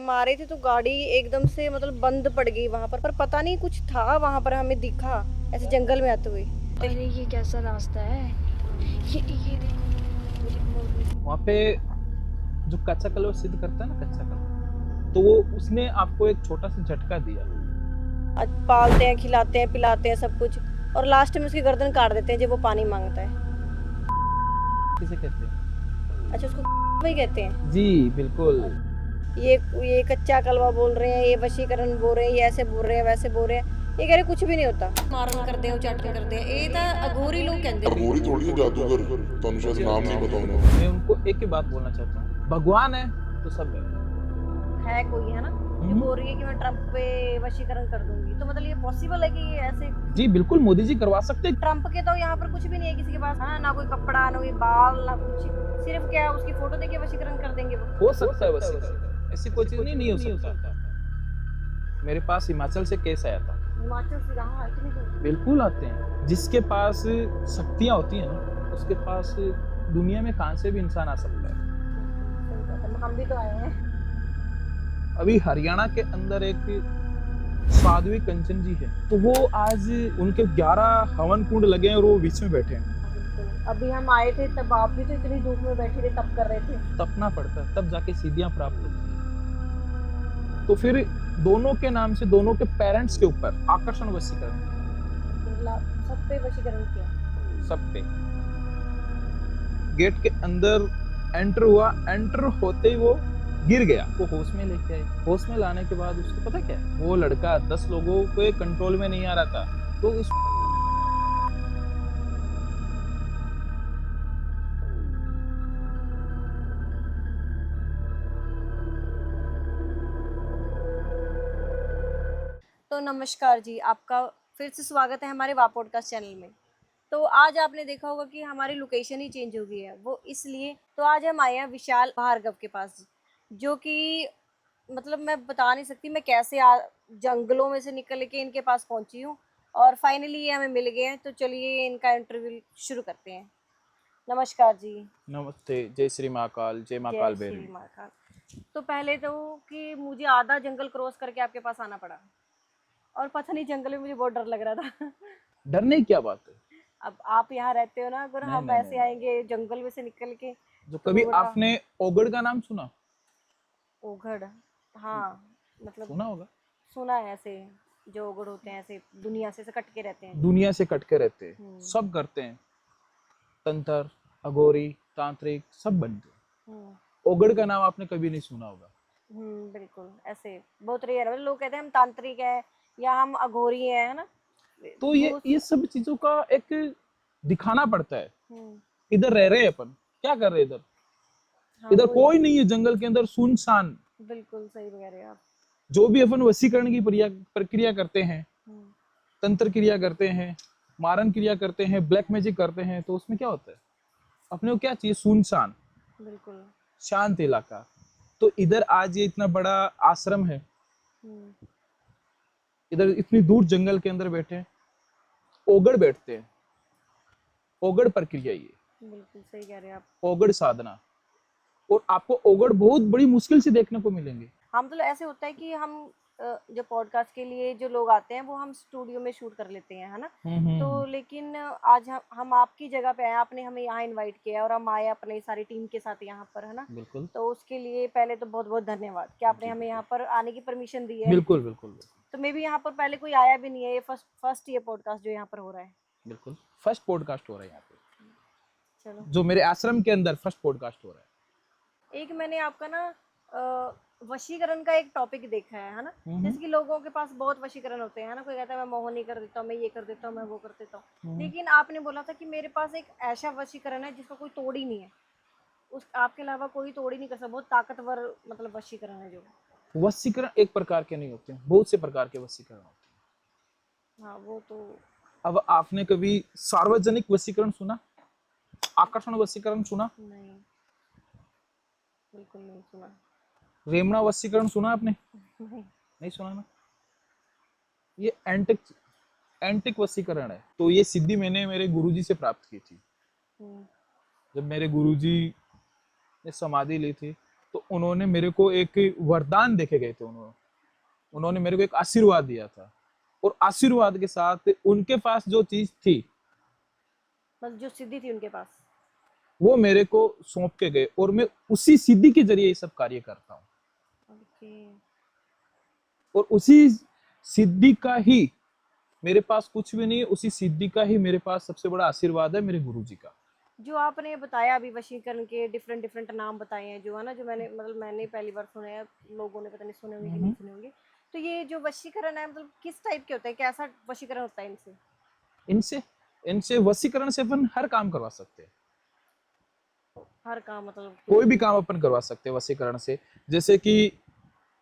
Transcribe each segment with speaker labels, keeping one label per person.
Speaker 1: हम आ रहे थे तो गाड़ी एकदम से मतलब बंद पड़ गई वहां पर पता नहीं कुछ था वहां पर, हमें दिखा ऐसे जंगल में आते हुए।
Speaker 2: अरे ये कैसा रास्ता है? ये देखो
Speaker 3: वहाँ पे जो कच्चा कलवा सिद्ध करता है ना, कच्चा कलवा, तो वो उसने आपको एक छोटा सा झटका दिया।
Speaker 1: आज पालते हैं, खिलाते हैं, पिलाते हैं सब कुछ, और लास्ट में उसकी गर्दन काट देते हैं जब वो पानी मांगता है।
Speaker 3: किसे कहते हैं?
Speaker 1: अच्छा, उसको वही कहते हैं।
Speaker 3: जी बिल्कुल।
Speaker 1: ये कच्चा कलवा बोल रहे हैं, ये वशीकरण बोल रहे हैं, ये ऐसे बोल रहे हैं, वैसे बोल रहे हैं। ये कह रहे कुछ भी नहीं होता। मारन करते हैं, उचाटन करते हैं। ये तो अघोरी लोग कहते हैं।
Speaker 4: अघोरी थोड़ी है जादूगर, तो शायद नाम नहीं बताऊंगा।
Speaker 3: मैं उनको एक ही बात बोलना चाहता हूँ, भगवान है तो सब
Speaker 1: है कोई, है ना, जो बोल रही है कि मैं ट्रम्प पे वशीकरण कर दूंगी, तो मतलब ये पॉसिबल है कि ये ऐसे?
Speaker 3: जी बिल्कुल, मोदी जी करवा सकते हैं।
Speaker 1: ट्रम्प के तो यहाँ पर कुछ भी नहीं है किसी के पास, है ना, ना कोई कपड़ा, ना कोई बाल, ना कुछ, सिर्फ क्या उसकी फोटो देके वशीकरण कर देंगे वो।
Speaker 3: हो सकता है वशीकरण, ऐसी कोई चीज नहीं हो सकता। मेरे पास हिमाचल से केस आया था।
Speaker 1: हिमाचल से कहाँ इतनी दूर?
Speaker 3: बिल्कुल आते हैं, जिसके पास शक्तियां होती हैं ना, उसके पास दुनिया में कहां से भी इंसान आ सकता है।
Speaker 1: हम भी तो आए हैं।
Speaker 3: अभी हरियाणा के अंदर एक साध्वी कंचन जी है, तो वो आज उनके 11 हवन कुंड लगे हैं और वो बीच में बैठे हैं।
Speaker 1: अभी हम आए थे तब आप भी तो इतनी धूप में बैठे थे, तब कर रहे थे।
Speaker 3: तपना पड़ता है, तब जाके सिद्धियां प्राप्त होती हैं। तो फिर दोनों के नाम से दोनों के पेरेंट्स के ऊपर आकर्षण वशीकरण,
Speaker 1: मतलब सब पे वशीकरण किया।
Speaker 3: सब पे। गेट के अंदर एंटर हुआ, एंटर होते ही वो गिर गया, वो होश में लेके आए। होश में लाने के बाद उसको पता क्या है, वो लड़का 10 लोगों के कंट्रोल में नहीं आ रहा था, तो इस
Speaker 1: तो नमस्कार जी, आपका फिर से स्वागत है हमारे वा पॉडकास्ट चैनल में। तो आज आपने देखा होगा कि हमारी लोकेशन ही चेंज हो गई है, वो इसलिए तो आज हम आए हैं विशाल भार्गव के पास, जो कि मतलब मैं बता नहीं सकती मैं कैसे जंगलों में से निकल के इनके पास पहुंची हूँ, और फाइनली ये हमें मिल गए हैं। तो चलिए इनका इंटरव्यू शुरू करते हैं। नमस्कार जी।
Speaker 3: नमस्ते, जय श्री महाकाल, जय महाकाल
Speaker 1: जय श्री
Speaker 3: भैरवी।
Speaker 1: महाकाल। तो पहले तो कि मुझे आधा जंगल क्रॉस करके आपके पास आना पड़ा, और पता नहीं जंगल में मुझे बहुत डर लग रहा था।
Speaker 3: डरने की क्या बात है?
Speaker 1: अब आप यहाँ रहते हो ना, अगर
Speaker 3: नहीं,
Speaker 1: हम
Speaker 3: नहीं,
Speaker 1: ऐसे
Speaker 3: नहीं।
Speaker 1: आएंगे जंगल में से निकल के
Speaker 3: जो
Speaker 1: तो
Speaker 3: कभी
Speaker 1: बड़ा
Speaker 3: आपने ओगड़ का नाम सुना?
Speaker 1: ओघड़, हाँ, मतलब
Speaker 3: सुना होगा।
Speaker 1: सुना है, ऐसे जो ओघड़ होते हैं ऐसे दुनिया से कट के रहते हैं।
Speaker 3: दुनिया से कट के रहते हैं, सब करते हैं, तंत्र, अघोरी, तांत्रिक सब बनते हैं। ओगड़ का नाम आपने कभी नहीं सुना होगा।
Speaker 1: बिल्कुल, ऐसे बहुत रेयर है। लोग कहते हैं हम तांत्रिक है या हम अघोरी है ना।
Speaker 3: तो ये सब चीजों का एक दिखाना पड़ता है। इधर रह रहे हैं अपन, क्या कर रहे हैं इधर?
Speaker 1: हाँ,
Speaker 3: इधर कोई नहीं है, जंगल के अंदर सुनसान।
Speaker 1: बिल्कुल सही कह रहे हैं आप।
Speaker 3: जो भी अपन वशीकरण की प्रक्रिया करते हैं, तंत्र क्रिया करते हैं, मारन क्रिया करते हैं, ब्लैक मैजिक करते हैं, तो उसमें क्या होता है, अपने को क्या चाहिए? सुनसान,
Speaker 1: बिल्कुल
Speaker 3: शांत इलाका। तो इधर आज ये इतना बड़ा आश्रम है, इधर इतनी दूर जंगल के अंदर बैठे हैं, ओगड़ बैठते हैं। ओगड़ प्रक्रिया ये,
Speaker 1: बिल्कुल सही कह रहे हैं आप।
Speaker 3: ओगड़ साधना, और आपको ओगड़ बहुत बड़ी मुश्किल से देखने को मिलेंगे।
Speaker 1: हम तो ऐसे होता है कि हम जो पॉडकास्ट के लिए जो लोग आते हैं वो हम स्टूडियो में शूट कर लेते हैं, है ना। तो लेकिन आज हम आपकी जगह पे आए, आपने हमें यहाँ इनवाइट किया और हम आए अपनी सारी टीम के साथ यहाँ पर, है ना।
Speaker 3: बिल्कुल।
Speaker 1: तो उसके लिए पहले तो बहुत बहुत धन्यवाद कि आपने हमें यहाँ पर आने की परमिशन दी है।
Speaker 3: बिल्कुल बिल्कुल।
Speaker 1: तो मे भी यहाँ पर पहले कोई आया भी नहीं है, ये फर्स्ट ये पॉडकास्ट जो यहाँ पर हो रहा है।
Speaker 3: बिल्कुल फर्स्ट पॉडकास्ट हो रहा है यहाँ पे,
Speaker 1: चलो,
Speaker 3: जो मेरे आश्रम के अंदर फर्स्ट पॉडकास्ट हो रहा है।
Speaker 1: एक मैंने आपका ना वशीकरण का एक टॉपिक देखा है ना। जैसे कि लोगों के पास बहुत वशीकरण होते हैं ना, कोई कहता है मैं मोहनी कर देता हूँ, मैं ये कर देता हूँ, मैं वो कर देता हूँ। लेकिन आपने बोला था कि मेरे पास एक ऐसा वशीकरण है जिसका कोई तोड़ ही नहीं है, उस आपके अलावा कोई तोड़ ही नहीं कर सकता। बहुत ताकतवर मतलब वशीकरण है जो।
Speaker 3: वशीकरण एक प्रकार के नहीं होते हैं, बहुत से प्रकार के वशीकरण होते हैं।
Speaker 1: हाँ, वो तो।
Speaker 3: अब आपने कभी सार्वजनिक वशीकरण सुना? आकर्षण वशीकरण सुना?
Speaker 1: नहीं, बिल्कुल नहीं सुना।
Speaker 3: रेमना वशीकरण सुना आपने?
Speaker 1: नहीं।
Speaker 3: नहीं सुना ना। ये एंटिक वशीकरण है। तो ये सिद्धि मैंने मेरे गुरुजी से प्राप्त की थी। जब मेरे गुरुजी ने समाधि ली थी, तो उन्होंने मेरे को एक वरदान देके गए थे। उन्होंने मेरे को एक आशीर्वाद दिया था, और आशीर्वाद के साथ उनके पास जो चीज थी
Speaker 1: मतलब जो सिद्धि थी उनके पास।
Speaker 3: वो मेरे को सौंप के गए, और मैं उसी सिद्धि के जरिए ये सब कार्य करता हूँ।
Speaker 1: ओके।
Speaker 3: और उसी सिद्धि का ही, मेरे पास कुछ भी नहीं है, उसी सिद्धि का ही मेरे पास सबसे बड़ा आशीर्वाद है मेरे गुरुजी का।
Speaker 1: जो आपने बताया अभी वशीकरण के डिफरेंट डिफरेंट नाम बताए हैं, जो है ना, जो मैंने पहली बार सुने हैं, लोगों ने पता नहीं सुने होंगे कि नहीं सुने होंगे। तो ये जो वशीकरण है मतलब किस टाइप के होता है, कैसा वशीकरण होता है इनसे?
Speaker 3: इनसे इनसे वशीकरण से अपन हर काम करवा सकते हैं।
Speaker 1: हर काम मतलब
Speaker 3: कोई भी काम अपन करवा सकते हैं वशीकरण से। जैसे कि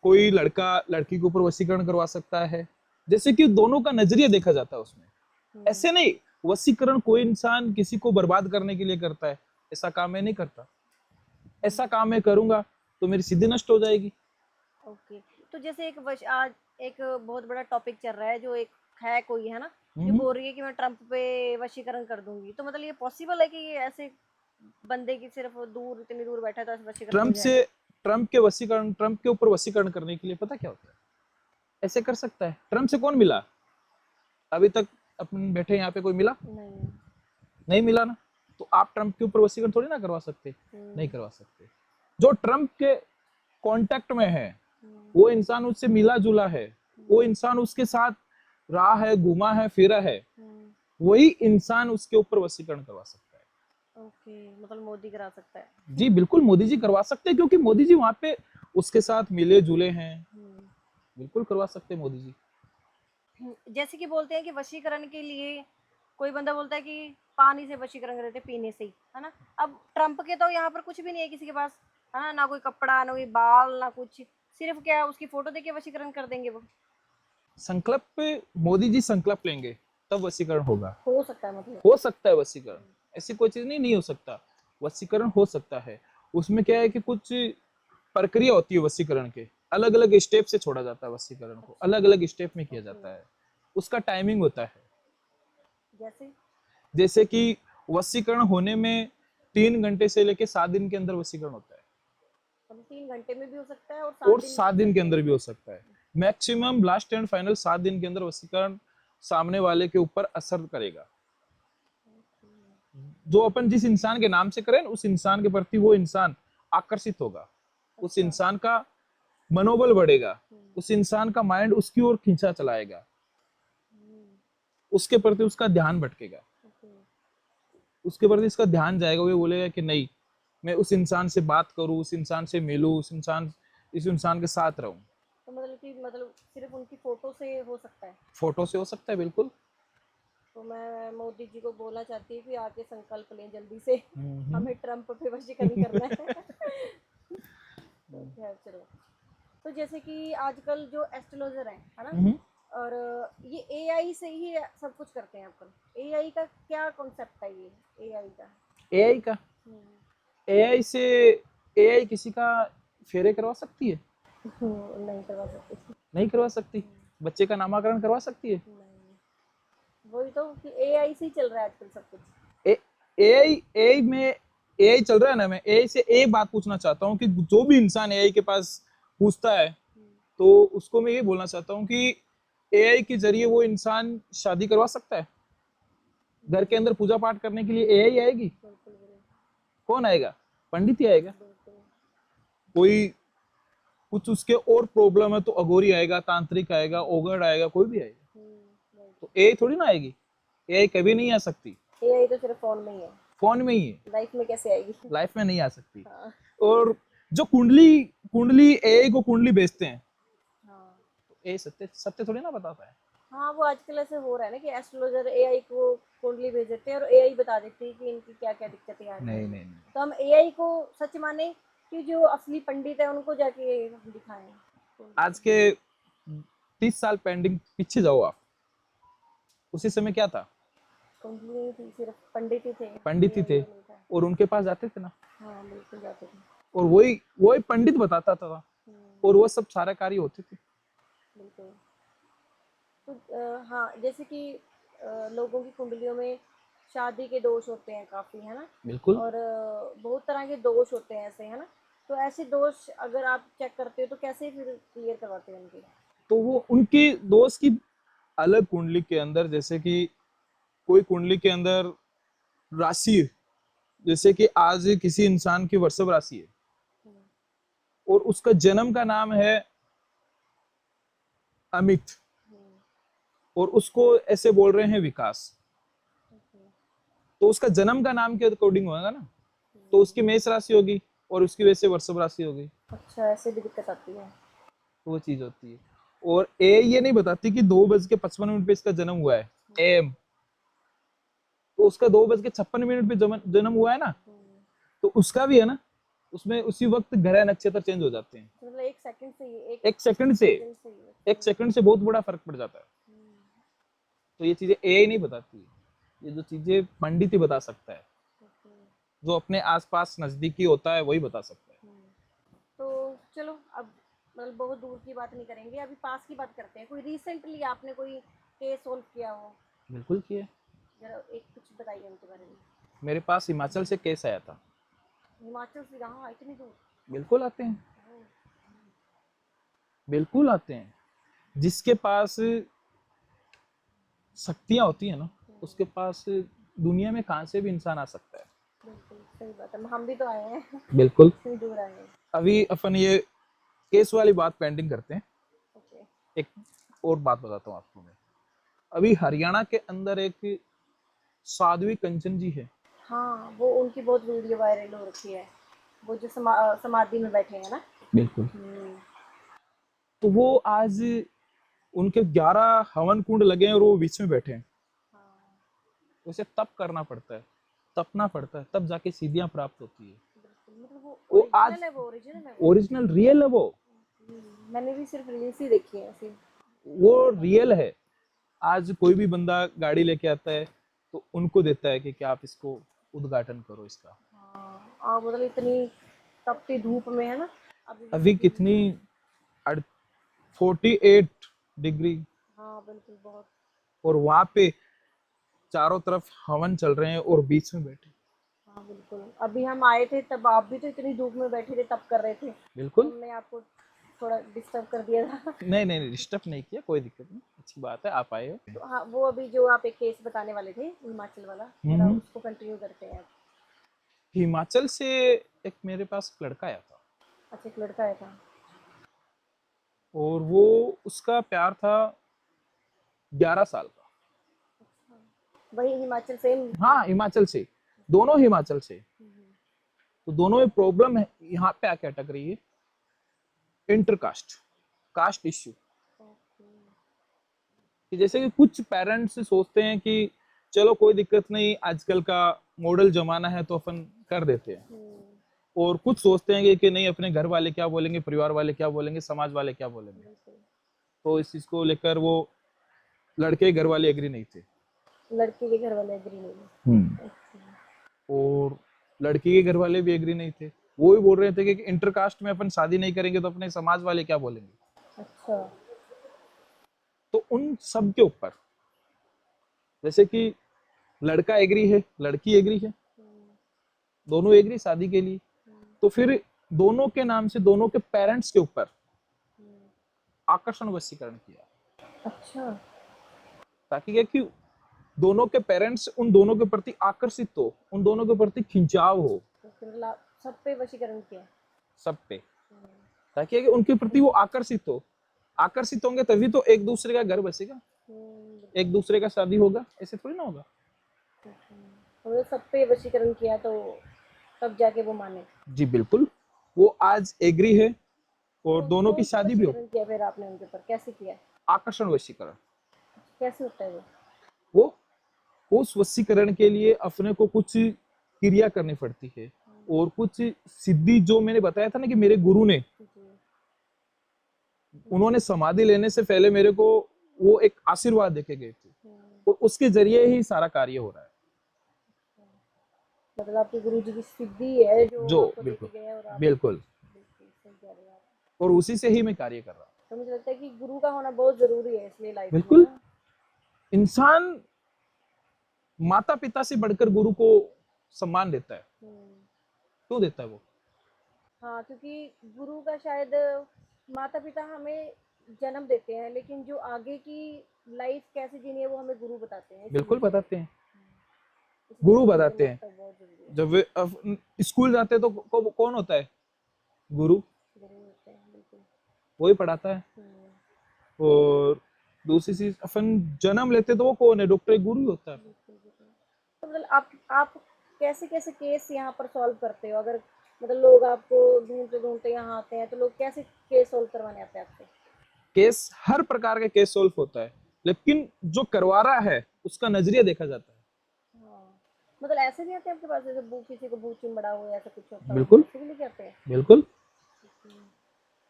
Speaker 3: कोई लड़का लड़की के ऊपर वशीकरण करवा सकता है, जैसे कि दोनों का नजरिया देखा जाता है उसमें। ऐसे नहीं, वशीकरण कोई इंसान किसी को बर्बाद करने के लिए करता है, ऐसा काम मैं नहीं करता। ऐसा काम मैं करूंगा तो मेरी सिद्धि नष्ट हो जाएगी।
Speaker 1: ओके। तो जैसे आज एक बहुत बड़ा टॉपिक चल रहा है, जो एक है कोई है ना, जो बोल रही है कि मैं ट्रम्प पे वशीकरण कर दूंगी। तो मतलब ये पॉसिबल है कि ये ऐसे बंदे की सिर्फ दूर, इतनी दूर बैठा है तो ऐसे वशीकरण हो जाए?
Speaker 3: ट्रम्प के ऊपर वशीकरण करने के लिए पता क्या होता है? ऐसे कर सकता है। ट्रम्प से कौन मिला अभी तक? अपन बैठे यहाँ पे कोई मिला?
Speaker 1: नहीं।
Speaker 3: नहीं मिला ना। तो आप ट्रम्प के ऊपर वशीकरण थोड़ी ना करवा सकते, नहीं करवा सकते। जो ट्रम्प के कांटेक्ट में है, वो इंसान उससे मिला जुला है, वो इंसान उसके साथ रहा है, घूमा है, फिरा है, वही इंसान उसके ऊपर वशीकरण करवा सकता है।
Speaker 1: ओके, मतलब मोदी करा सकता है?
Speaker 3: जी बिल्कुल, मोदी जी करवा सकते हैं, क्योंकि मोदी जी वहां पे उसके साथ मिले जुले हैं। बिल्कुल करवा सकते हैं मोदी जी।
Speaker 1: जैसे कि बोलते हैं कि वशीकरण के लिए कोई बंदा बोलता है कि पानी से वशीकरण करते पीने से ही, है ना। अब ट्रम्प के तो यहाँ पर कुछ भी नहीं है किसी के पास, है ना, ना कोई कपड़ा, ना कोई बाल, ना कुछ, सिर्फ क्या उसकी फोटो देके वशीकरण कर देंगे वो?
Speaker 3: संकल्प पे मोदी जी संकल्प लेंगे तब वशीकरण होगा।
Speaker 1: हो सकता है मतलब?
Speaker 3: हो सकता है वशीकरण, ऐसी कोई चीज नहीं नहीं हो सकता। वशीकरण हो सकता है। उसमें क्या है कि कुछ प्रक्रिया होती है वशीकरण के, अलग अलग स्टेप से छोड़ा जाता है वशीकरण को, अलग अलग स्टेप में किया जाता है। उसका टाइमिंग होता है।
Speaker 1: जैसे
Speaker 3: जैसे कि वशीकरण होने में 3 घंटे से लेके 7 दिन के अंदर वशीकरण होता है,
Speaker 1: मतलब 3 घंटे में भी हो सकता है और
Speaker 3: और
Speaker 1: 7 दिन
Speaker 3: 7 दिन के अंदर भी हो सकता है। मैक्सिमम लास्ट एंड फाइनल 7 दिन के अंदर वशीकरण सामने वाले के ऊपर असर करेगा। जो अपन जिस इंसान के नाम से करें, उस इंसान के प्रति वो इंसान आकर्षित होगा, उस इंसान का मनोबल बढ़ेगा, उस इंसान का माइंड उसकी ओर खींचा चलाएगा, उसके प्रति उसका ध्यान भटकेगा, उसके प्रति इसका ध्यान जाएगा। वो बोलेगा कि नहीं, मैं उस इंसान से बात करूं, उस इंसान से मिलूं, इस इंसान के साथ रहूं।
Speaker 1: तो मतलब सिर्फ उनकी फोटो से हो सकता है?
Speaker 3: फोटो से हो सकता है, बिल्कुल।
Speaker 1: तो मैं मोदी जी को बोलना चाहती हूँ कि आके संकल्प लें जल्दी से, हमें ट्रम्प पे वशीकरण करना है। तो खैर चलो। तो जैसे कि आजकल जो एस्ट्रोलॉजर है ना, और ये एआई से ही सब कुछ करते हैं आजकल। एआई का क्या कॉन्सेप्ट है ये? एआई का
Speaker 3: एआई का एआई से एआई किसी का फेरे करवा सकती है?
Speaker 1: नहीं करवा सकते।
Speaker 3: नहीं करवा सकती। बच्चे का नामकरण करवा सकती है?
Speaker 1: नहीं, वही तो कि एआई से ही चल रहा है आजकल सब कुछ।
Speaker 3: एआई में एआई चल रहा है ना। मैं एआई से एक बात पूछना चाहता हूँ कि जो भी इंसान एआई के पास पूछता है, तो उसको मैं ये बोलना चाहता हूँ कि एआई के जरिए वो इंसान शादी करवा सकता है? घर के अंदर पूजा पाठ करने के लिए एआई आएगी? कौन आएगा? पंडित ही आएगा। कोई कुछ उसके और प्रॉब्लम है तो अघोरी आएगा, तांत्रिक आएगा, ओगड़ आएगा, कोई भी आएगा। तो एआई थोड़ी ना आएगी। एआई कभी नहीं आ सकती।
Speaker 1: एआई तो सिर्फ फोन में ही है।
Speaker 3: फोन में ही है,
Speaker 1: लाइफ में कैसे आएगी?
Speaker 3: लाइफ में नहीं आ सकती।
Speaker 1: हाँ।
Speaker 3: और जो कुंडली कुंडली एआई को कुंडली बेचते हैं,
Speaker 1: हाँ।
Speaker 3: तो एआई सत्य सत्य थोड़ी ना बताता है।
Speaker 1: हाँ, वो आजकल ऐसे हो रहा है ना कि एस्ट्रोलॉजर एआई को कुंडली भेज देते हैं और एआई बता देती है कि इनकी क्या क्या दिक्कतें आ रही हैं।
Speaker 3: नहीं।
Speaker 1: तो हम एआई को सच माने कि जो असली पंडित है उनको जाके दिखाएं?
Speaker 3: आज के 30 साल पेंडिंग पीछे जाओ आप, उसी समय क्या था?
Speaker 1: कुंडली नहीं थी, सिर्फ पंडित ही थे।
Speaker 3: पंडित ही थे,
Speaker 1: AI नहीं था।
Speaker 3: और उनके पास जाते थे ना,
Speaker 1: हाँ बिल्कुल जाते थे।
Speaker 3: और वही पंडित बताता था, और वो सब सारे कार्य होते थे।
Speaker 1: बिल्कुल। तो हाँ, जैसे कि लोगों की कुंडलियों में शादी के दोष होते हैं काफ़ी, है ना।
Speaker 3: बिल्कुल।
Speaker 1: और बहुत तरह के दोष होते हैं ऐसे, है ना। तो ऐसे दोष अगर आप चेक करते हो तो कैसे फिर क्लियर करवाते हो उनके?
Speaker 3: तो वो उनके दोस्त की अलग कुंडली के अंदर, जैसे कि कोई कुंडली के अंदर राशि है, जैसे कि आज किसी इंसान की वृषभ राशि है और उसका जन्म का नाम है अमित, और उसको ऐसे बोल रहे हैं विकास, तो उसका जन्म का नाम के अकॉर्डिंग होगा ना, तो उसकी मेष राशि होगी और उसकी वजह से वृषभ राशि होगी।
Speaker 1: अच्छा, ऐसे भी दिक्कत आती है।
Speaker 3: तो वो चीज होती है। और ए ये नहीं बताती कि 2:55 पे इसका जन्म हुआ है, एम, तो उसका 2:56 पे जन्म हुआ है ना, तो उसका भी है ना, उसमें उसी वक्त ग्रह नक्षत्र चेंज हो जाते हैं।
Speaker 1: मतलब 1 सेकंड से ही
Speaker 3: एक सेकंड से
Speaker 1: सेकंड से ही।
Speaker 3: एक सेकंड से बहुत बड़ा फर्क पड़ जाता है। तो ये चीजें ए नहीं बताती, ये जो चीजें पंडित ही बता सकता है, जो अपने आसपास नजदीकी होता है वही बता सकता है।
Speaker 1: तो चलो अब मतलब बहुत दूर की बात नहीं करेंगे, अभी पास की बात करते हैं। कोई रिसेंटली आपने कोई केस सोल्व किया हो?
Speaker 3: बिल्कुल किए।
Speaker 1: जरा एक कुछ बताइए उनके बारे में।
Speaker 3: मेरे पास हिमाचल से केस आया था।
Speaker 1: हिमाचल से कहाँ, इतनी दूर?
Speaker 3: बिल्कुल आते हैं, बिल्कुल आते हैं। जिसके पास शक्तियां होती है ना, उसके पास दुनिया में कहां से भी इंसान आ सकता है।
Speaker 1: बिल्कुल सही बात है, हम भी तो आए हैं।
Speaker 3: बिल्कुल।
Speaker 1: इतनी दूर आए हैं।
Speaker 3: अभी अपन ये केस वाली बात पेंडिंग करते हैं,
Speaker 1: ओके।
Speaker 3: एक और बात बताता हूँ आपको मैं। अभी हरियाणा के अंदर एक साध्वी कंचन जी है।
Speaker 1: हाँ, वो उनकी बहुत वीडियो वायरल हो रखी है, वो जो समाधि में बैठे हैं ना।
Speaker 3: बिल्कुल। तो वो आज उनके 11 हवन कुंड लगे हैं और वो बीच में बैठे हैं। उसे तप करना पड़ता है, तपना पड़ता है, तब जाके सिद्धियां प्राप्त होती है।
Speaker 1: मतलब
Speaker 3: वो आज
Speaker 1: ओरिजिनल है
Speaker 3: ओरिजिनल रियल है वो
Speaker 1: मैंने भी सिर्फ रील्स ही देखी है ऐसी।
Speaker 3: वो रियल है। आज कोई भी बंदा गाड़ी लेके आता है तो उनको देता है कि आप इसको उद्घाटन करो इसका।
Speaker 1: हाँ, मतलब इतनी तपती धूप में है ना।
Speaker 3: अभी कितनी 48 डिग्री,
Speaker 1: हाँ बिल्कुल, बहुत।
Speaker 3: और वहां पे चारों तरफ हवन चल रहे हैं और बीच में बैठे।
Speaker 1: हाँ बिल्कुल, अभी हम आए थे तब आप भी तो इतनी धूप में बैठे थे, तब कर रहे थे।
Speaker 3: बिल्कुल।
Speaker 1: हमने आपको थोड़ा डिस्टर्ब कर दिया था।
Speaker 3: नहीं नहीं डिस्टर्ब नहीं किया, कोई दिक्कत नहीं, अच्छी बात है आप आए हो।
Speaker 1: तो हाँ, वो अभी जो आप एक केस बताने वाले थे हिमाचल वाला, जरा उसको कंटिन्यू करते हैं आप।
Speaker 3: हिमाचल से एक मेरे पास एक लड़का आया था,
Speaker 1: अच्छा, एक लड़का आया था।
Speaker 3: और वो उसका प्यार था 11 साल का।
Speaker 1: वही हिमाचल से?
Speaker 3: हाँ हिमाचल से, दोनों हिमाचल से। तो दोनों में प्रॉब्लम है, यहाँ पे आके अटक रही है इंटरकास्ट, कास्ट इश्यू। कि जैसे कि कुछ पेरेंट्स सोचते हैं कि चलो कोई दिक्कत नहीं, आजकल का मॉडल जमाना है तो अपन कर देते हैं, और कुछ सोचते हैं कि नहीं अपने घर वाले क्या बोलेंगे, परिवार वाले क्या बोलेंगे, समाज वाले क्या बोलेंगे। तो इस चीज को लेकर वो लड़के के घर वाले एग्री नहीं थे,
Speaker 1: लड़के के घर वाले एग्री नहीं।
Speaker 3: और लड़की के घर वाले भी एग्री नहीं थे। वो भी बोल रहे थे कि इंटरकास्ट में अपन शादी नहीं करेंगे तो अपने समाज वाले क्या बोलेंगे।
Speaker 1: अच्छा।
Speaker 3: तो उन सब के ऊपर, जैसे कि लड़का एग्री है, लड़की एग्री है, दोनों एग्री शादी के लिए, तो फिर दोनों के नाम से दोनों के पेरेंट्स के ऊपर आकर्षण वशीकरण किया।
Speaker 1: अच्छा।
Speaker 3: ताकि क्या कि दोनों के पेरेंट्स उन दोनों के प्रति आकर्षित हो, उन दोनों के प्रति खिंचाव हो,
Speaker 1: तो फिर सब पे वशीकरण किया।
Speaker 3: सब पे, ताकि कि उनके प्रति वो आकर्षित हो। आकर्षित होंगे तभी तो एक दूसरे का घर बसेगा, एक दूसरे का शादी होगा, ऐसे थोड़ी ना होगा।
Speaker 1: तो सब पे वशीकरण किया तो तब जाके वो माने।
Speaker 3: जी बिल्कुल, वो आज एग्री है और दोनों की शादी भी हो।
Speaker 1: किया फिर आपने उनके ऊपर, कैसे किया?
Speaker 3: आकर्षण वशीकरण।
Speaker 1: कैसे होता है वो?
Speaker 3: वो उस वशीकरण के लिए अपने को कुछ क्रिया करनी पड़ती है, और कुछ सिद्धि, जो मैंने बताया था ना कि मेरे गुरु ने, उन्होंने समाधि लेने से पहले मेरे को वो एक आशीर्वाद देके गए थे, और उसके जरिए ही सारा कार्य हो रहा है।
Speaker 1: मतलब आपके गुरु जी की सिद्धि है जो आपको
Speaker 3: बिल्कुल
Speaker 1: देके गए हैं, और आप
Speaker 3: बिल्कुल,
Speaker 1: सही कह रहे हैं आप।
Speaker 3: और उसी से ही मैं कार्य कर रहा हूँ।
Speaker 1: तो मुझे लगता है कि गुरु का होना बहुत जरूरी है इसलिए लाइफ में
Speaker 3: बिल्कुल।
Speaker 1: ना।
Speaker 3: इंसान माता पिता से बढ़कर गुरु को सम्मान देता है। क्यों देता है वो?
Speaker 1: हाँ, क्योंकि गुरु का शायद माता पिता हमें जन्म देते हैं, लेकिन जो आगे की लाइफ कैसे जीनी है वो हमें गुरु बताते हैं,
Speaker 3: बिल्कुल
Speaker 1: इसलिए
Speaker 3: बताते हैं,
Speaker 1: इसलिए
Speaker 3: गुरु
Speaker 1: गुरु का
Speaker 3: बताते हैं।
Speaker 1: महत्व बहुत जरूरी है।
Speaker 3: जब वे स्कूल जाते हैं तो कौन होता है? गुरु,
Speaker 1: गुरु होते हैं, बिल्कुल।
Speaker 3: वही पढ़ाता है।
Speaker 1: हम्म,
Speaker 3: और दूसरी चीज, अपन जन्म लेते तो वो कौन है? डॉक्टर, गुरु ही होता है।
Speaker 1: बिल्कुल बिल्कुल। तो मतलब आप कैसे कैसे केस यहाँ पर सॉल्व करते हो? अगर मतलब लोग आपको ढूंढते ढूंढते यहाँ आते हैं तो लोग कैसे केस सॉल्व करवाने आते हैं आपसे?
Speaker 3: केस, हर प्रकार के केस सॉल्व होता है, लेकिन जो करवा रहा है उसका नजरिया देखा जाता है।
Speaker 1: हाँ, मतलब ऐसे भी आते हैं आपके पास, जैसे किसी को भूत चिंबड़ा हो या ऐसा कुछ होता हो,
Speaker 3: बिल्कुल
Speaker 1: ऐसे भी लेके आते हैं?
Speaker 3: बिल्कुल।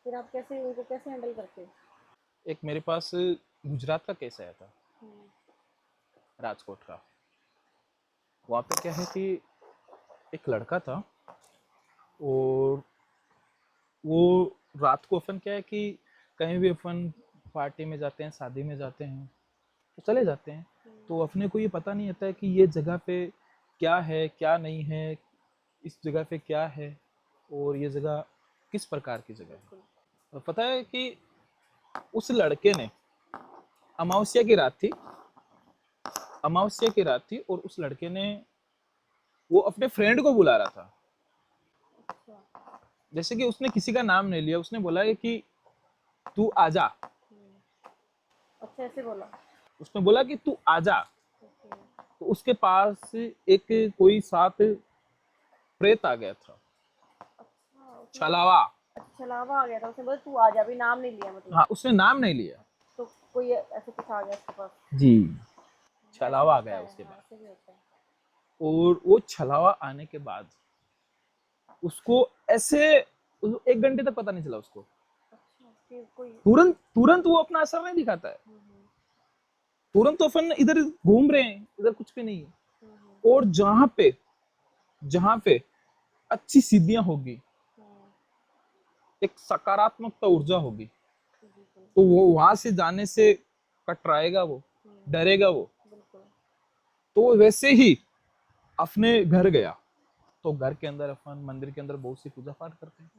Speaker 1: फिर आप कैसे उनको कैसे हैंडल करते हो?
Speaker 3: एक मेरे पास गुजरात का केस आया था,
Speaker 1: हम्म,
Speaker 3: राजकोट का। वहाँ पे क्या है कि एक लड़का था, और वो रात को अपन क्या है कि कहीं भी अपन पार्टी में जाते हैं, शादी में जाते हैं तो चले जाते हैं, तो अपने को ये पता नहीं होता है कि ये जगह पे क्या है क्या नहीं है, इस जगह पे क्या है, और ये जगह किस प्रकार की जगह है। और पता है कि उस लड़के ने, अमावस्या की रात थी, अमावस्या की रात थी, और उस लड़के ने, वो अपने फ्रेंड को बुला रहा था।
Speaker 1: अच्छा।
Speaker 3: जैसे कि उसने किसी का नाम नहीं लिया, उसने बोला है कि तू आजा।
Speaker 1: अच्छा, ऐसे बोला?
Speaker 3: उसने बोला कि तू आजा।
Speaker 1: ओके।
Speaker 3: तो उसके पास एक कोई साथ प्रेत आ गया था,
Speaker 1: अच्छा, उसने
Speaker 3: छलावा।
Speaker 1: छलावा आ गया था, उसने बोला तू आ जा, अभी नाम नहीं लिया मतलब।
Speaker 3: हाँ, उसने नाम नहीं लिया।
Speaker 1: तो कोई ऐसे कुछ आ गया उसके पास?
Speaker 3: जी,
Speaker 1: ऐसे
Speaker 3: छलावा आ
Speaker 1: होता
Speaker 3: गया
Speaker 1: है,
Speaker 3: उसके
Speaker 1: हाँ,
Speaker 3: पास।
Speaker 1: ऐसे भी होता है।
Speaker 3: और वो छलावा आने के बाद उसको ऐसे 1 घंटे तक पता नहीं चला उसको।
Speaker 1: अच्छा, फिर कोई
Speaker 3: तुरंत तुरंत वो अपना असर नहीं दिखाता है। तुरंत तो अपन इधर घूम रहे हैं, इधर कुछ भी नहीं है। और जहां पे अच्छी सिद्धियां होगी, एक सकारात्मकता ऊर्जा होगी, तो वो वहां से जाने से कतराएगा, वो डरेगा वो।
Speaker 1: बिल्कुल।
Speaker 3: तो वो वैसे ही अपने घर गया। तो घर के अंदर अपन मंदिर के अंदर बहुत सी पूजा पाठ करते हैं,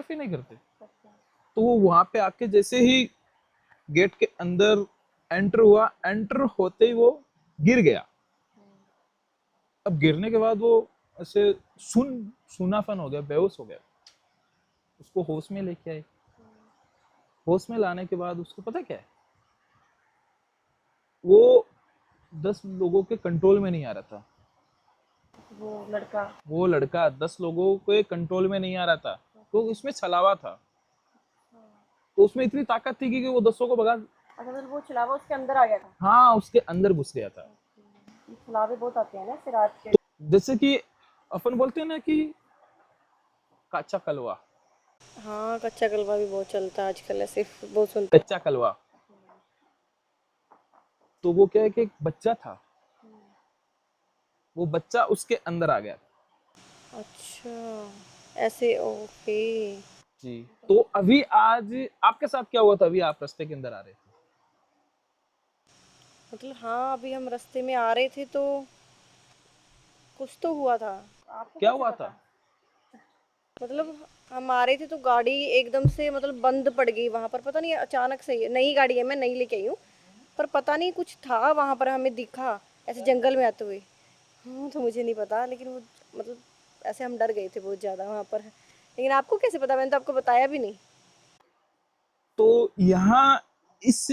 Speaker 3: फिर नहीं करते। तो वो वहां पे आके जैसे ही गेट के अंदर एंटर हुआ, एंटर होते ही वो गिर गया। अब गिरने के बाद वो ऐसे सुनापन हो गया, बेहोश हो गया। उसको होश में लेके आए। होश में लाने के बाद उसको पता क्या है, वो 10 लोगों के कंट्रोल में नहीं आ रहा था। वो लड़का 10 लोगों के कंट्रोल में नहीं आ रहा था, तो उसमें छलावा था। तो उसमें इतनी ताकत थी कि वो 10 को भगा।
Speaker 1: अच्छा, मतलब वो छलावा उसके अंदर आ गया था?
Speaker 3: हाँ, उसके अंदर घुस गया था।
Speaker 1: ये छलावे बहुत आते हैं ना फिर रात के।
Speaker 3: जैसे कि अपन बोलते हैं ना कि कच्चा कलवा।
Speaker 1: हाँ, कच्चा कलवा भी बहुत चलता है आजकल, ऐसे बहुत सुनते हैं।
Speaker 3: कच्चा कलवा, तो वो क्या है कि एक बच्चा था, वो बच्चा उसके अंदर आ गया।
Speaker 1: अच्छा, ऐसे, ओके।
Speaker 3: जी। तो अभी आज आपके साथ क्या हुआ था? अभी आप रास्ते के अंदर आ रहे थे।
Speaker 1: मतलब हाँ, अभी हम रास्ते में आ रहे थे तो कुछ तो हुआ था। आपको
Speaker 3: क्या
Speaker 1: कैसे
Speaker 3: हुआ
Speaker 1: पता?
Speaker 3: था?
Speaker 1: मतलब हम आ रहे थे तो गाड़ी एकदम से मतलब बंद पड़ गई वहां पर, पता नहीं अचानक से ही। नई गाड़ी है, मैं नई लेके आई हूँ, पर पता नहीं कुछ था वहां पर, हमें दिखा ऐसे जंगल में आते हुए। हाँ, तो मुझे नहीं पता, लेकिन वो मतलब ऐसे हम डर गए थे बहुत ज़्यादा वहाँ पर। लेकिन आपको कैसे पता? मैंने तो आपको बताया भी नहीं।
Speaker 3: तो यहाँ इस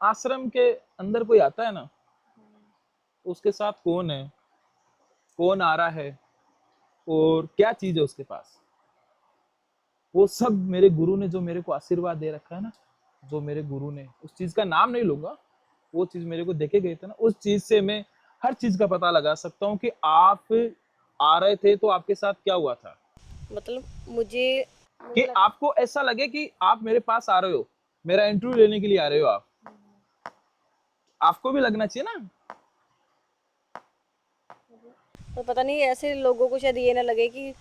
Speaker 3: आश्रम के अंदर कोई आता है ना, तो उसके साथ कौन है, कौन आ रहा है, और क्या चीज है उसके पास, वो सब मेरे गुरु ने जो मेरे को आशीर्वाद दे रखा है ना, जो मेरे गुरु ने, उस चीज का नाम नहीं लूंगा, वो चीज मेरे को देखे गए थे ना, उस चीज से मैं हर चीज का पता लगा सकता हूँ कि आप आ रहे थे तो आपके साथ क्या हुआ था।
Speaker 1: मतलब मुझे
Speaker 3: कि आपको ऐसा लगे कि आप मेरे पास आ रहे हो, मेरा इंटरव्यू लेने के लिए आ रहे हो आप, आपको भी लगना चाहिए ना।
Speaker 1: तो पता नहीं, ऐसे लोगों को शायद ये ना लगे कि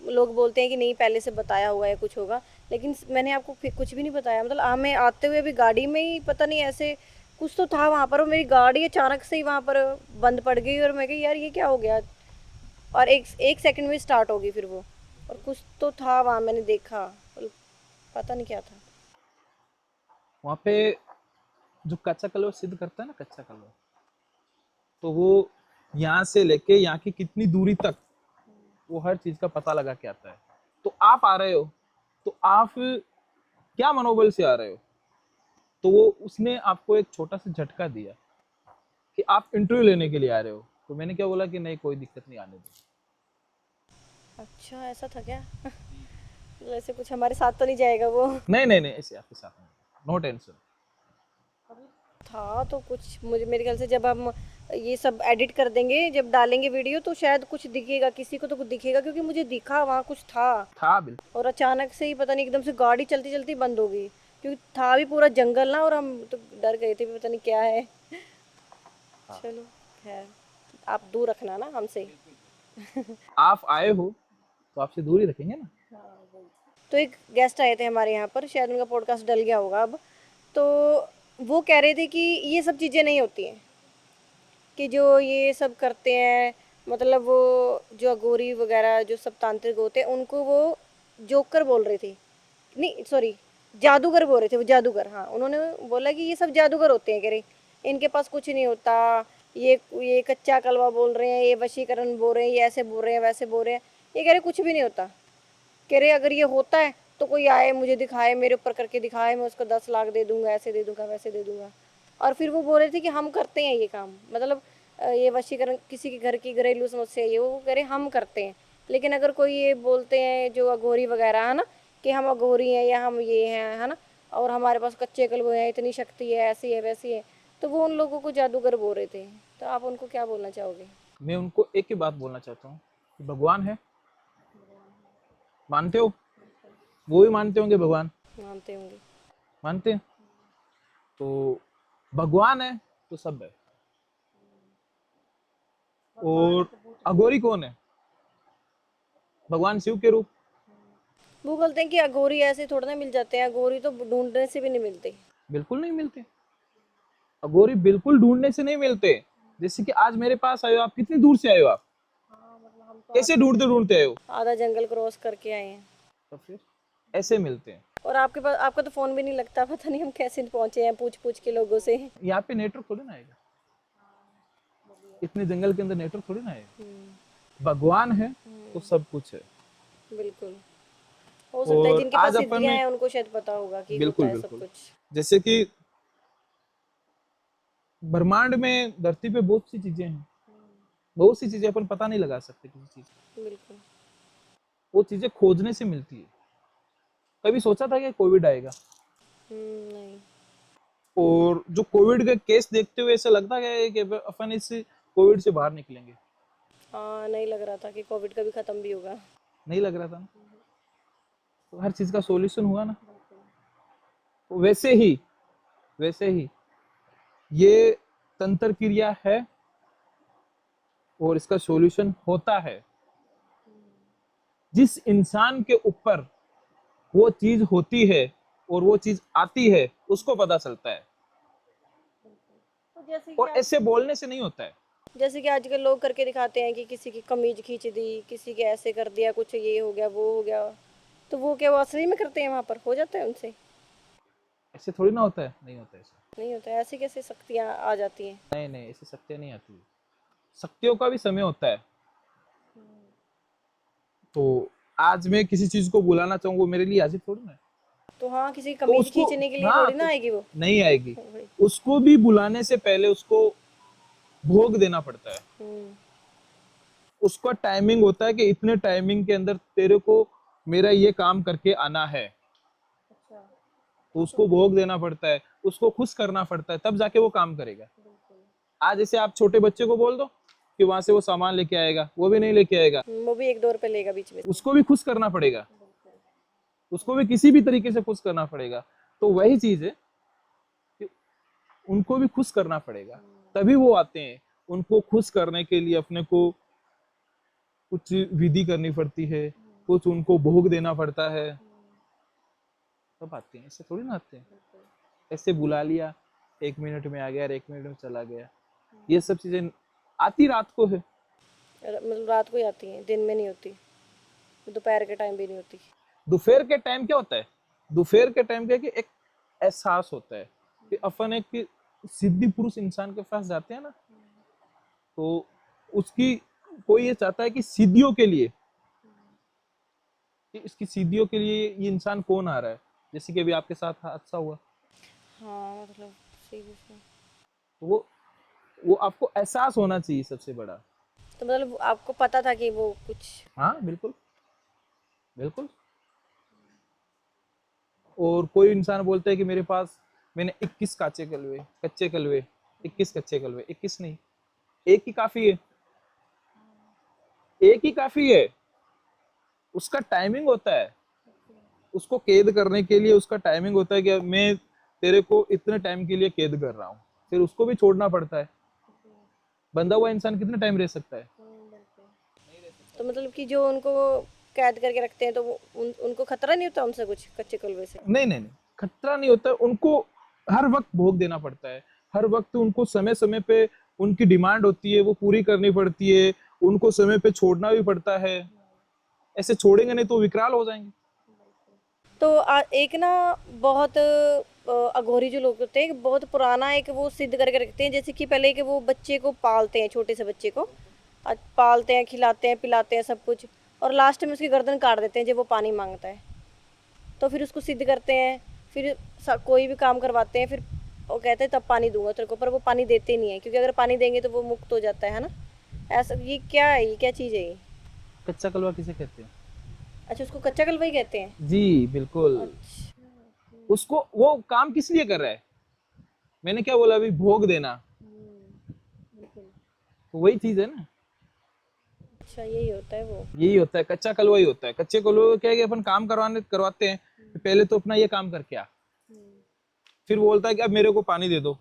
Speaker 1: लोग बोलते हैं कि नहीं पहले से बताया हुआ है कुछ होगा, लेकिन मैंने आपको फिर कुछ भी नहीं बताया। मतलब हमें आते हुए अभी गाड़ी में ही पता नहीं ऐसे कुछ तो था वहाँ पर, और मेरी गाड़ी अचानक से ही वहाँ पर बंद पड़ गई, और मैं कही यार ये क्या हो गया। और एक एक सेकंड में स्टार्ट होगी फिर वो। और कुछ तो था वहाँ, मैंने देखा, पता नहीं क्या था।
Speaker 3: वहाँ पे जो कच्चा कलवा सिद्ध करता है ना, कच्चा कलवा, तो वो यहाँ से लेके यहाँ की कितनी दूरी तक वो हर चीज का पता लगा के आता है। तो आप आ रहे हो तो आप क्या मनोबल से आ रहे हो, तो वो उसने आपको एक छोटा सा झटका दिया कि आप इंटरव्यू लेने के लिए आ रहे हो। तो मैंने क्या बोला कि नहीं, कोई दिक्कत नहीं, आने दो।
Speaker 1: अच्छा ऐसा था क्या? वैसे कुछ हमारे साथ तो नहीं जाएगा वो?
Speaker 3: नहीं नहीं नहीं, ऐसे आपके साथ नहीं, नो टेंशन।
Speaker 1: था तो कुछ, मुझे मेरे ख्याल से जब हम ये सब एडिट कर देंगे, जब डालेंगे वीडियो, तो शायद कुछ दिखेगा, किसी को तो कुछ दिखेगा, क्योंकि मुझे दिखा वहाँ कुछ था।
Speaker 3: था बिल्कुल।
Speaker 1: और अचानक से ही पता नहीं एकदम से गाड़ी चलती चलती बंद हो गई, क्योंकि था भी पूरा जंगल ना, और हम तो डर गए थे, पता नहीं क्या है। चलो खैर, आप दूर रखना ना हमसे।
Speaker 3: आप आए हो तो आपसे दूर ही रखेंगे ना।
Speaker 1: तो एक गेस्ट आए थे हमारे यहाँ पर, शायद उनका पॉडकास्ट डल गया होगा अब। तो वो कह रहे थे कि ये सब चीज़ें नहीं होती हैं, कि जो ये सब करते हैं, मतलब वो जो अघोरी वगैरह जो सब तांत्रिक होते हैं, उनको वो जोकर बोल रहे थे, नहीं सॉरी, जादूगर बोल रहे थे, वो जादूगर, हाँ उन्होंने बोला कि ये सब जादूगर होते हैं, कह रहे इनके पास कुछ नहीं होता, ये कच्चा कलवा बोल रहे हैं, ये वशीकरण बोल रहे हैं, ये ऐसे बोल रहे हैं, वैसे बोल रहे हैं, ये कह रहे कुछ भी नहीं होता। कह रहे अगर ये होता है तो कोई आए मुझे दिखाए, मेरे ऊपर करके दिखाए, मैं उसको 10 लाख दे दूंगा, ऐसे दे दूंगा, वैसे दे दूंगा। और फिर वो बोल रहे थे कि हम करते हैं ये काम, मतलब ये वशीकरण किसी के घर की घरेलू समस्या है ये, वो कह रहे हम करते हैं। लेकिन अगर कोई ये बोलते हैं जो अघोरी वगैरह है ना, कि हम अघोरी हैं या हम ये हैं, है ना, और हमारे पास कच्चे कलवे हैं, इतनी शक्ति है, ऐसी है वैसी है, तो वो उन लोगों को जादूगर बोल रहे थे। तो आप उनको क्या बोलना चाहोगे?
Speaker 3: मैं उनको एक ही बात बोलना चाहता हूँ कि भगवान है, मानते हो? वो भी मानते होंगे भगवान,
Speaker 1: मानते होंगे।
Speaker 3: मानते हैं। तो भगवान है तो सब है। और अघोरी कौन है? भगवान शिव के रूप।
Speaker 1: वो बोलते हैं कि अघोरी ऐसे थोड़ा ना मिल जाते हैं, अघोरी तो ढूंढने से भी नहीं मिलते।
Speaker 3: बिल्कुल नहीं मिलते, अघोरी बिल्कुल ढूंढने से नहीं मिलते। जैसे कि आज मेरे पास आए हो आप, कितनी दूर से आए हो आप, कैसे ढूंढते ढूंढते आए हो?
Speaker 1: आधा जंगल क्रॉस करके आए हैं।
Speaker 3: तो फिर ऐसे मिलते हैं।
Speaker 1: और आपके पास, आपका तो फोन भी नहीं लगता, पता नहीं हम कैसे पहुंचे हैं पूछ पूछ के लोगों से।
Speaker 3: यहाँ पे नेटवर्क थोड़ी ना आएगा, इतने जंगल के अंदर नेटवर्क थोड़ी ना आएगा। भगवान है तो सब कुछ है।
Speaker 1: बिल्कुल, हो सकता है
Speaker 3: और
Speaker 1: जिनके पास
Speaker 3: आज अपन
Speaker 1: सिद्धियां
Speaker 3: में
Speaker 1: हैं उनको शायद पता होगा कि होता
Speaker 3: बिल्कुल
Speaker 1: है सब
Speaker 3: बिल्कुल,
Speaker 1: कुछ।
Speaker 3: जैसे कि ब्रह्मांड में, धरती पे बहुत सी चीजें हैं, बहुत सी चीजें अपन पता नहीं लगा सकते किसी चीज।
Speaker 1: बिल्कुल।
Speaker 3: वो चीजें खोजने से मिलती है। कभी सोचा था कि कोविड आएगा?
Speaker 1: नहीं।
Speaker 3: और जो कोविड का केस देखते हुए ऐसा लगता है कि अपन इस कोविड से बाहर निकलेंगे?
Speaker 1: हाँ, नहीं लग रहा था कि कोविड कभी खत्म भी होगा।
Speaker 3: नहीं लग रहा था ना। तो हर चीज का सॉल्यूशन हुआ ना। तो वैसे ही ये तंत्र क्रिया है और इसका सॉल्यूशन होता है। जिस इंसान के ऊपर वो चीज होती है और वो चीज आती है, उसको पता चलता है।
Speaker 1: तो जैसे
Speaker 3: और
Speaker 1: कि
Speaker 3: ऐसे बोलने से नहीं होता है।
Speaker 1: जैसे कि आजकल लोग करके दिखाते हैं कि किसी की कमीज खींच दी, किसी के ऐसे कर दिया, कुछ ये हो गया वो हो गया, तो वो क्या वो असली में करते हैं, वहां पर हो जाता है उनसे?
Speaker 3: ऐसे थोड़ी ना होता है, नहीं होता है ऐसा।
Speaker 1: नहीं होता है, ऐसे कैसे शक्तियाँ आ जाती हैं?
Speaker 3: नहीं नहीं, ऐसी शक्तियाँ नहीं आती। शक्तियों का भी समय होता है। तो आज मैं किसी चीज को बुलाना चाहूँ, वो मेरे लिए हाजिर थोड़ी ना है।
Speaker 1: तो हाँ, किसी की
Speaker 3: तो
Speaker 1: कमीज
Speaker 3: उसको,
Speaker 1: खींचने के लिए
Speaker 3: हाँ
Speaker 1: थोड़ी ना
Speaker 3: तो
Speaker 1: आएगी वो।
Speaker 3: नहीं आएगी।
Speaker 1: वही।
Speaker 3: उसको भी बुलाने से पहले उसको भोग देना पड़ता है।
Speaker 1: हम्म।
Speaker 3: उसका टाइमिंग होता है कि इतने टाइमिंग के अंदर तेरे को मेरा ये काम करके आना है।
Speaker 1: अच्छा।
Speaker 3: तो उसको भोग देना पड़ता है, उसको खुश करना पड़ता है, तब जाके वो काम करेगा। आज जैसे आप छोटे बच्चे को बोल दो कि वहां से वो सामान लेके आएगा, वो भी नहीं लेके आएगा।
Speaker 1: वो भी 1-2 रुपए लेगा बीच में।
Speaker 3: उसको भी खुश करना पड़ेगा, उसको भी किसी भी तरीके से खुश करना पड़ेगा। तो वही चीज है कि उनको भी खुश करना पड़ेगा, तभी वो आते हैं। उनको खुश करने के लिए अपने को कुछ विधि करनी पड़ती है, कुछ उनको भोग देना पड़ता है, तब आते हैं। ऐसे थोड़ी ना आते हैं, ऐसे बुला लिया 1 मिनट में आ गया और 1 मिनट में चला गया। ये सब चीजें आती रात को है।
Speaker 1: मतलब रात को ही आती हैं, दिन में नहीं होती, दोपहर के टाइम भी नहीं होती।
Speaker 3: दोपहर के टाइम क्या होता है, दोपहर के टाइम क्या है कि एक एहसास होता है कि अपन एक सिद्धि पुरुष इंसान के पास जाते हैं ना, तो उसकी कोई ये चाहता है कि सिद्धियों के लिए, कि इसकी सिद्धियों के लिए ये इंसान कौन आ रहा है, जैसे कि अभी आपके साथ हादसा हुआ,
Speaker 1: हाँ मतलब सीरियसली।
Speaker 3: तो वो आपको एहसास होना चाहिए सबसे बड़ा।
Speaker 1: तो मतलब आपको पता था कि वो कुछ।
Speaker 3: हाँ बिल्कुल बिल्कुल। और कोई इंसान बोलता है कि मेरे पास मैंने 21 कच्चे कलवे 21 कच्चे कलवे, 21 नहीं, एक ही काफी है, एक ही काफी है। उसका टाइमिंग होता है, उसको कैद करने के लिए उसका टाइमिंग होता है कि मैं तेरे को इतने टाइम के लिए कैद कर रहा हूँ, फिर उसको भी छोड़ना पड़ता है। बंधा हुआ इंसान कितने टाइम रह सकता है?
Speaker 1: तो मतलब कि जो उनको कैद करके रखते हैं तो वो उनको खतरा नहीं होता उनसे कुछ, कच्चे कलवे से?
Speaker 3: नहीं नहीं नहीं, खतरा नहीं होता, उनको हर वक्त भोग देना पड़ता है, हर वक्त उनको समय समय पे उनकी डिमांड होती है वो पूरी करनी पड़ती है, उनको समय पे छोड़ना भी पड़ता है, ऐसे छोड़ेंगे नहीं तो विकराल हो जाएंगे।
Speaker 1: तो एक ना बहुत अघोरी जो लोग होते हैं, बहुत पुराना एक वो सिद्ध करके रखते हैं, जैसे कि पहले कि वो बच्चे को पालते हैं, छोटे से बच्चे को पालते हैं, खिलाते हैं, पिलाते हैं सब कुछ, और लास्ट में उसकी गर्दन काट देते हैं जब वो पानी मांगता है। तो फिर उसको सिद्ध करते हैं, फिर कोई भी काम करवाते हैं, फिर वो कहते हैं तब पानी दूंगा तेरे को, पर वो पानी देते नहीं है, क्योंकि अगर पानी देंगे तो वो मुक्त हो जाता है ना। ऐसा ये क्या है, ये क्या चीज़ है ये?
Speaker 3: कच्चा कलवा किसे कहते हैं?
Speaker 1: अच्छा, उसको कच्चा कलवा ही कहते हैं?
Speaker 3: जी बिल्कुल। उसको वो काम किस लिए कर रहा है, मैंने क्या बोला अभी, भोग देना, तो वही चीज है ना।
Speaker 1: अच्छा, यही होता है वो।
Speaker 3: यही होता है, कच्चा कलवा ही होता है। कच्चे कलवे को क्या है कि अपन काम करवाते हैं, तो पहले तो अपना ये काम करके आ, फिर बोलता है कि अब मेरे को पानी दे दो,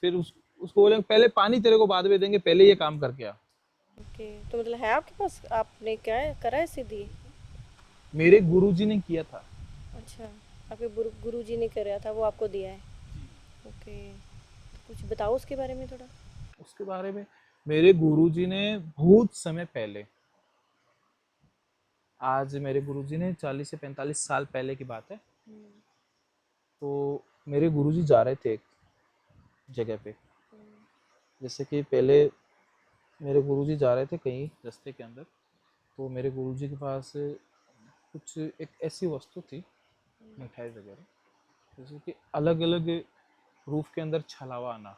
Speaker 3: फिर उसको बोले पहले पानी तेरे को बाद में देंगे, पहले ये काम करके आ।
Speaker 1: ओके, तो मतलब है आपके पास, आपने क्या है करा है सिद्धि?
Speaker 3: मेरे गुरुजी ने किया था।
Speaker 1: अच्छा, आपके गुरुजी ने कराया था, वो आपको दिया है। ओके, कुछ बताओ उसके बारे में थोड़ा।
Speaker 3: उसके बारे में, मेरे गुरुजी ने बहुत समय पहले, आज मेरे गुरुजी ने 40 से 45 साल पहले की बात है, तो मेरे गुरुजी जा रहे थे एक जगह पे, जैसे कि पहले मेरे गुरुजी जा रहे थे कहीं रास्ते के अंदर, तो मेरे गुरुजी के पास कुछ एक ऐसी वस्तु थी, मिठाई वगैरह, जैसे कि अलग अलग रूप के अंदर छलावा आना।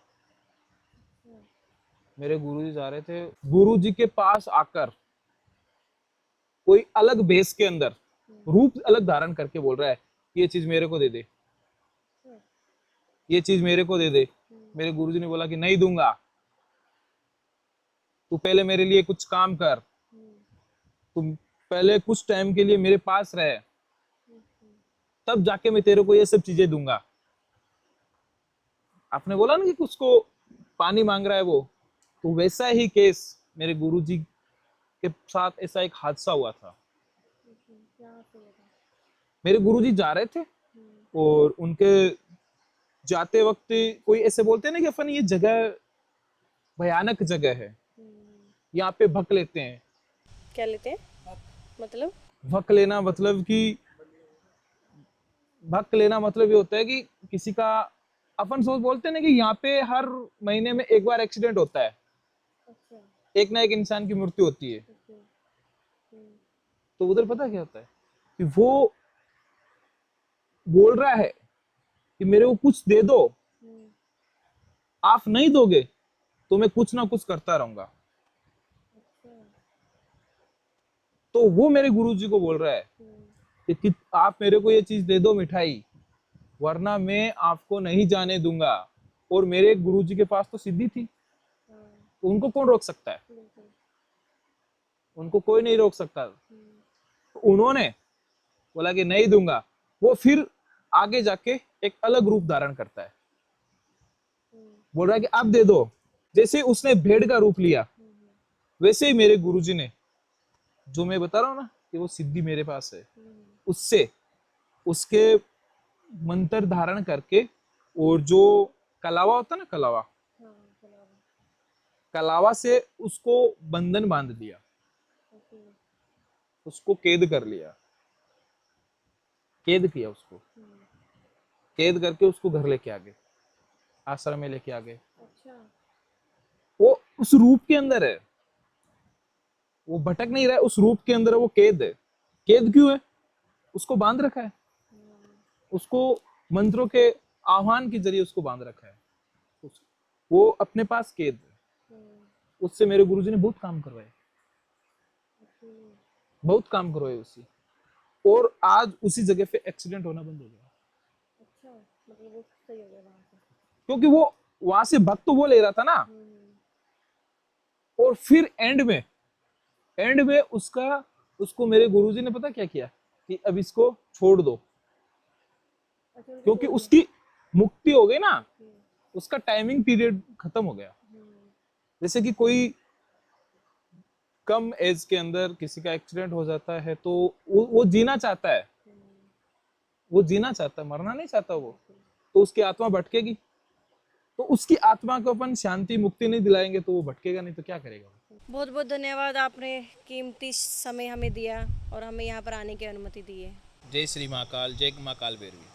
Speaker 3: मेरे गुरुजी जा रहे थे, गुरुजी के पास आकर कोई अलग भेष के अंदर रूप अलग धारण करके बोल रहा है, ये चीज मेरे को दे दे, ये चीज मेरे को दे दे। मेरे गुरुजी ने बोला कि नहीं दूंगा, तू पहले मेरे लिए कुछ काम कर, तुम पहले कुछ टाइम के लिए मेरे पास रहे, तब जाके मैं तेरे को ये सब चीजें दूंगा। आपने बोला ना कि उसको पानी मांग रहा है वो, तो वैसा ही केस मेरे गुरुजी के साथ ऐसा एक हादसा हुआ था। मेरे गुरुजी जा रहे थे और उनके जाते वक्त कोई ऐसे बोलते हैं ना कि अपन ये जगह भयानक जगह है, यहाँ पे भक लेते हैं।
Speaker 1: क्या लेते हैं मतलब?
Speaker 3: भक लेना मतलब कि, भक लेना मतलब ये होता है कि किसी का, अपन सोच बोलते हैं ना कि यहाँ पे हर महीने में एक बार एक्सीडेंट होता है, एक ना एक इंसान की मृत्यु होती है। तो उधर पता क्या होता है कि वो बोल रहा है कि मेरे को कुछ दे दो, आप नहीं दोगे तो मैं कुछ ना कुछ करता रहूंगा। तो वो मेरे गुरुजी को बोल रहा है कि आप मेरे को ये चीज दे दो मिठाई, वरना मैं आपको नहीं जाने दूंगा। और मेरे गुरुजी के पास तो सिद्धि थी, तो उनको कौन रोक सकता है, उनको कोई नहीं रोक सकता। तो उन्होंने बोला कि नहीं दूंगा। वो फिर आगे जाके एक अलग रूप धारण करता है, बोल रहा है कि आप दे दो। जैसे उसने भेड़ का रूप लिया, वैसे ही मेरे गुरुजी ने, जो मैं बता रहा हूँ ना कि वो सिद्धि मेरे पास है, उससे उसके मंत्र धारण करके, और जो कलावा होता है ना, कलावा, कलावा से उसको बंधन बांध दिया, उसको कैद कर लिया, कैद किया उसको, कैद करके उसको घर लेके आ गए, आश्रम में लेके आ गए।
Speaker 1: अच्छा।
Speaker 3: वो उस रूप के अंदर है, वो भटक नहीं रहा है, उस रूप के अंदर है, वो कैद है। कैद क्यों है? उसको बांध रखा है, उसको मंत्रों के आह्वान के जरिए उसको बांध रखा है, वो अपने पास कैद है। उससे मेरे गुरुजी ने बहुत काम करवाए, बहुत काम करवाए उससे, और आज उसी जगह पे एक्सीडेंट होना बंद हो गया।
Speaker 1: अच्छा, मतलब वो सही हो गया वहां से।
Speaker 3: क्योंकि वो वहां से भक्त तो वो ले रहा था ना, और फिर एंड में उसको मेरे गुरुजी ने पता क्या किया कि अब इसको छोड़ दो,
Speaker 1: अच्छा,
Speaker 3: क्योंकि उसकी मुक्ति हो गई ना, उसका टाइमिंग पीरियड खत्म हो गया। जैसे कि कोई कम एज के अंदर किसी का एक्सीडेंट हो जाता है तो वो जीना चाहता है, वो जीना चाहता है, मरना नहीं चाहता वो, तो उसकी आत्मा भटकेगी, तो उसकी आत्मा को अपन शांति मुक्ति नहीं दिलाएंगे तो वो भटकेगा नहीं, तो क्या करेगा।
Speaker 1: बहुत बहुत धन्यवाद, आपने कीमती समय हमें दिया और हमें यहाँ पर आने की अनुमति दी है।
Speaker 3: जय श्री महाकाल, जय माँ काल भैरवी।